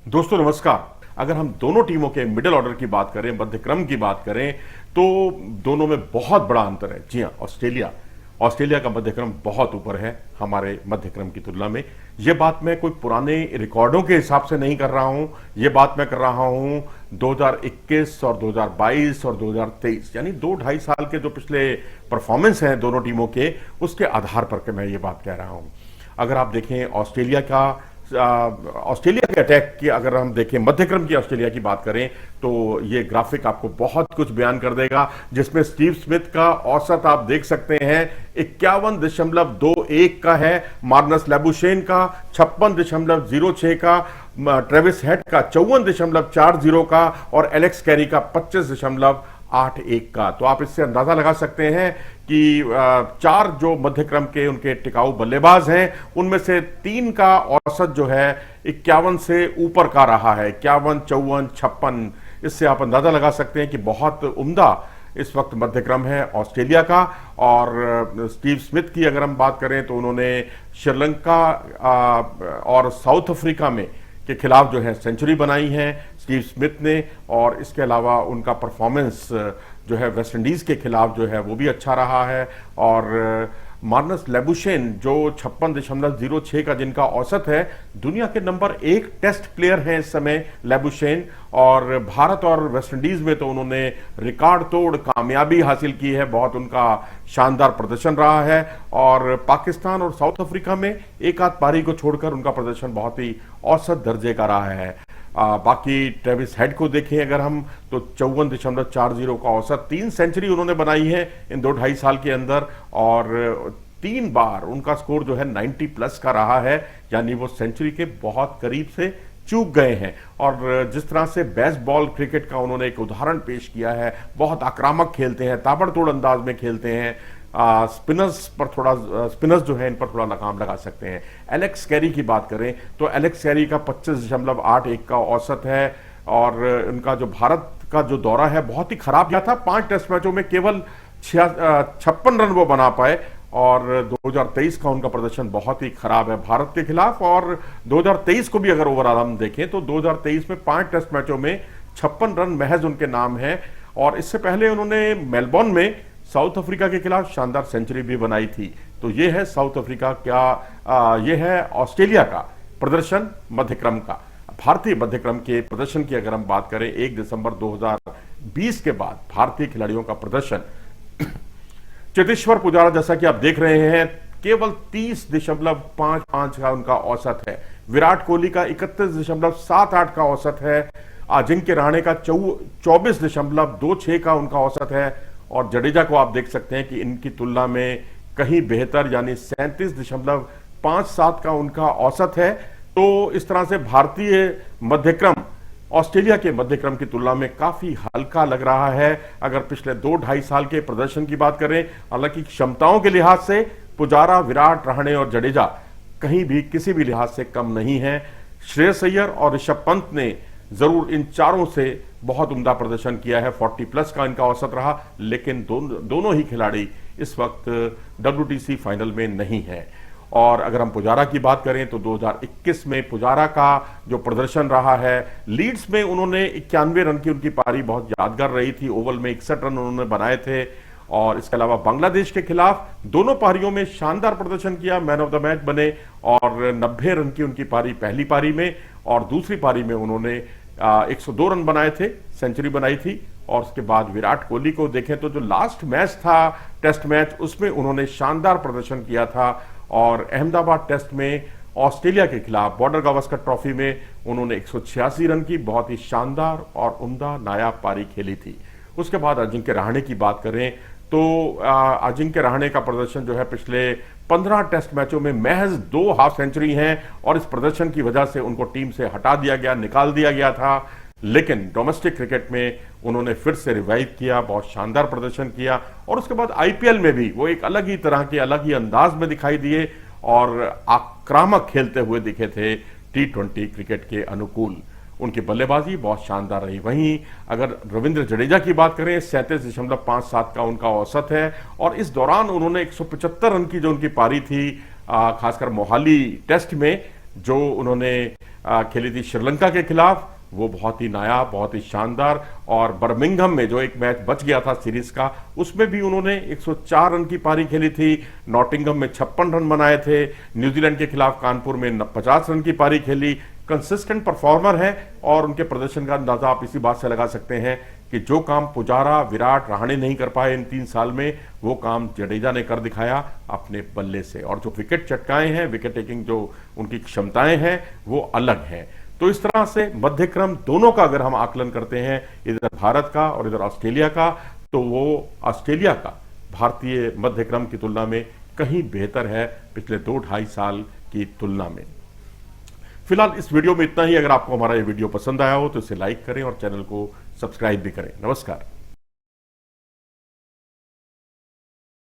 दोस्तों नमस्कार। अगर हम दोनों टीमों के मिडिल ऑर्डर की बात करें, मध्य क्रम की बात करें, तो दोनों में बहुत बड़ा अंतर है। जी हाँ, ऑस्ट्रेलिया का मध्य क्रम बहुत ऊपर है हमारे मध्य क्रम की तुलना में। ये बात मैं कोई पुराने रिकॉर्डों के हिसाब से नहीं कर रहा हूं, ये बात मैं कर रहा हूं 2021 और 2022 और 2023, यानी 2-2.5 साल के जो पिछले परफॉर्मेंस हैं दोनों टीमों के, उसके आधार पर के मैं ये बात कह रहा हूं। अगर आप देखें ऑस्ट्रेलिया के अटैक की, अगर हम देखें मध्यक्रम की ऑस्ट्रेलिया की बात करें, तो ये ग्राफिक आपको बहुत कुछ बयान कर देगा, जिसमें स्टीव स्मिथ का औसत आप देख सकते हैं 51.21 का है, मार्नस लैबुशेन का 56.06 का, ट्रेविस हेड का 54.40 का और एलेक्स कैरी का 25.81 का। तो आप इससे अंदाजा लगा सकते हैं कि चार जो मध्यक्रम के उनके टिकाऊ बल्लेबाज हैं, उनमें से 3 का औसत जो है 51 से ऊपर का रहा है, 51, 54, 56। इससे आप अंदाजा लगा सकते हैं कि बहुत उम्दा इस वक्त मध्यक्रम है ऑस्ट्रेलिया का। और स्टीव स्मिथ की अगर हम बात करें तो उन्होंने श्रीलंका और साउथ अफ्रीका में के खिलाफ जो है सेंचुरी बनाई है स्टीव स्मिथ ने, और इसके अलावा उनका परफॉर्मेंस जो है वेस्ट इंडीज के खिलाफ जो है वो भी अच्छा रहा है। और मार्नस लैबुशेन जो 56.06 का जिनका औसत है, दुनिया के नंबर 1 टेस्ट प्लेयर हैं इस समय लैबुशेन, और भारत और वेस्ट इंडीज में तो उन्होंने रिकॉर्ड तोड़ कामयाबी हासिल की है, बहुत उनका शानदार प्रदर्शन रहा है। और पाकिस्तान और साउथ अफ्रीका में एक आध पारी को छोड़कर उनका प्रदर्शन बहुत ही औसत दर्जे का रहा है। बाकी ट्रेविस हेड को देखें अगर हम, तो 54.40 का औसत, 3 सेंचुरी उन्होंने बनाई है इन 2-2.5 साल के अंदर, और 3 बार उनका स्कोर जो है 90 प्लस का रहा है, यानी वो सेंचुरी के बहुत करीब से चूक गए हैं। और जिस तरह से बेसबॉल क्रिकेट का उन्होंने एक उदाहरण पेश किया है, बहुत आक्रामक खेलते हैं, ताबड़तोड़ अंदाज में खेलते हैं, स्पिनर्स जो है इन पर थोड़ा लगाम लगा सकते हैं। एलेक्स कैरी की बात करें तो एलेक्स कैरी का 25.81 का औसत है, और उनका जो भारत का जो दौरा है बहुत ही खराब गया था। 5 टेस्ट मैचों में केवल 56 रन वो बना पाए, और 2023 का उनका प्रदर्शन बहुत ही खराब है भारत के खिलाफ। और 2023 को भी अगर ओवरऑल हम देखें तो 2023 में 5 टेस्ट मैचों में 56 रन महज उनके नाम है। और इससे पहले उन्होंने मेलबोर्न में साउथ अफ्रीका के खिलाफ शानदार सेंचुरी भी बनाई थी। तो ये है साउथ अफ्रीका ये है ऑस्ट्रेलिया का प्रदर्शन मध्यक्रम का। भारतीय मध्यक्रम के प्रदर्शन की अगर हम बात करें, 1 दिसंबर 2020 के बाद भारतीय खिलाड़ियों का प्रदर्शन, चेतेश्वर पुजारा जैसा कि आप देख रहे हैं केवल 30.55 का उनका औसत है, विराट कोहली का 31.78 का औसत है, अजिंक्य रहाणे का 24.26 का उनका औसत है, और जडेजा को आप देख सकते हैं कि इनकी तुलना में कहीं बेहतर, यानी 37.57 का उनका औसत है। तो इस तरह से भारतीय मध्यक्रम ऑस्ट्रेलिया के मध्यक्रम की तुलना में काफी हल्का लग रहा है। अगर पिछले 2-2.5 साल के प्रदर्शन की बात करें, हालांकि क्षमताओं के लिहाज से पुजारा, विराट, रहाणे और जडेजा कहीं भी किसी भी लिहाज से कम नहीं है। श्रेयस अय्यर और ऋषभ पंत ने जरूर इन चारों से बहुत उम्दा प्रदर्शन किया है, 40 प्लस का इनका औसत रहा, लेकिन दोनों ही खिलाड़ी इस वक्त WTC फाइनल में नहीं है। और अगर हम पुजारा की बात करें तो 2021 में पुजारा का जो प्रदर्शन रहा है, लीड्स में उन्होंने 91 रन की उनकी पारी बहुत यादगार रही थी, ओवल में 61 रन उन्होंने बनाए थे। और इसके अलावा बांग्लादेश के खिलाफ दोनों पारियों में शानदार प्रदर्शन किया, मैन ऑफ द मैच बने, और 90 रन की उनकी पारी पहली पारी में, और दूसरी पारी में उन्होंने 102 रन बनाए थे, सेंचुरी बनाई थी। और उसके बाद विराट कोहली को देखें तो जो लास्ट मैच था टेस्ट मैच, उसमें उन्होंने शानदार प्रदर्शन किया था, और अहमदाबाद टेस्ट में ऑस्ट्रेलिया के खिलाफ बॉर्डर गावस्कर ट्रॉफी में उन्होंने 186 रन की बहुत ही शानदार और उम्दा नायाब पारी खेली थी। उसके बाद अजिंक्य रहाणे की बात करें तो अजिंक्य रहाणे का प्रदर्शन जो है पिछले 15 टेस्ट मैचों में महज 2 हाफ सेंचुरी हैं, और इस प्रदर्शन की वजह से उनको टीम से हटा दिया गया, निकाल दिया गया था। लेकिन डोमेस्टिक क्रिकेट में उन्होंने फिर से रिवाइव किया, बहुत शानदार प्रदर्शन किया, और उसके बाद IPL में भी वो एक अलग ही तरह के, अलग ही अंदाज में दिखाई दिए और आक्रामक खेलते हुए दिखे थे T20 क्रिकेट के अनुकूल। उनकी बल्लेबाजी बहुत शानदार रही। वहीं अगर रविंद्र जडेजा की बात करें, 37.57 का उनका औसत है, और इस दौरान उन्होंने 175 रन की जो उनकी पारी थी, खासकर मोहाली टेस्ट में जो उन्होंने खेली थी श्रीलंका के खिलाफ, वो बहुत ही नायाब, बहुत ही शानदार। और बर्मिंघम में जो एक मैच बच गया था सीरीज का, उसमें भी उन्होंने 104 रन की पारी खेली थी। नॉटिंघम में 56 रन बनाए थे। न्यूजीलैंड के खिलाफ कानपुर में 50 रन की पारी खेली। कंसिस्टेंट परफॉर्मर है और उनके प्रदर्शन का अंदाजा आप इसी बात से लगा सकते हैं कि जो काम पुजारा, विराट, रहाणे नहीं कर पाए इन 3 साल में, वो काम जडेजा ने कर दिखाया अपने बल्ले से। और जो विकेट चटकाए हैं, विकेट टेकिंग जो उनकी क्षमताएं हैं, वो अलग हैं। तो इस तरह से मध्यक्रम दोनों का अगर हम आकलन करते हैं, इधर भारत का और इधर ऑस्ट्रेलिया का, तो वो ऑस्ट्रेलिया का भारतीय मध्यक्रम की तुलना में कहीं बेहतर है पिछले 2-2.5 साल की तुलना में। फिलहाल इस वीडियो में इतना ही। अगर आपको हमारा ये वीडियो पसंद आया हो तो इसे लाइक करें और चैनल को सब्सक्राइब भी करें। नमस्कार।